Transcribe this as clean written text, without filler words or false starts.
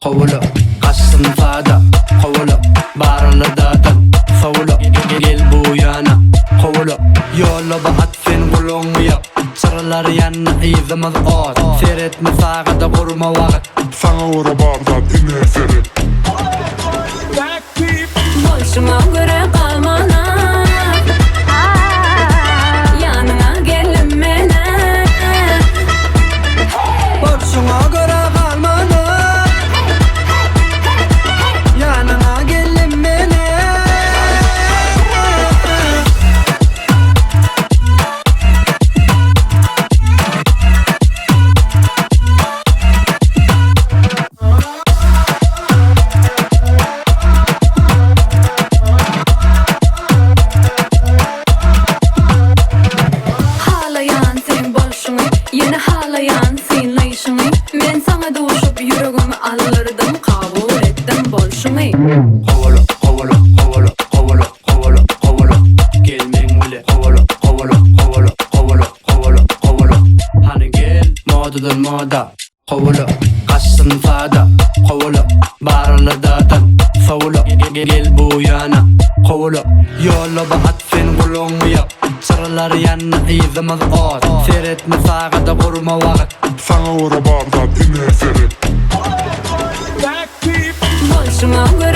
Kovulu, kaçsın fada. Kovulu, barılı dağdan. Favulu, gel bu yana. Kovulu, yolla atfen kulağımı yap. Sıralar yanına izimiz ot. Seyretme sağda kurma vakit. Sana uğra bardan ine seyret. Bolşuma göre kalmana, yanına gelin mene. Bolşuma göre kalmana, yanına gelin beni. Halayan sen bolşumu, yine halayan sen layşımı. Men sana doğuşup yüreğimi alırdım, kabul ettim bolşumu. Kovulu, kovulu, kovulu, kovulu, kovulu, kovulu. Gelmen bile kovulu, kovulu, kovulu, kovulu, kovulu, kovulu. Hani gel modadan moda. Kovulu, kaçsın fada. Kovulu, barılı dağdan. Favulu, gel bu yana. Kovulu, yolla atfen kulağımı yap. Sıralar yanına izimiz ot. Seyretme sağda kurma vakit. Sana uğra bardan ine seyret. Bolşuma göre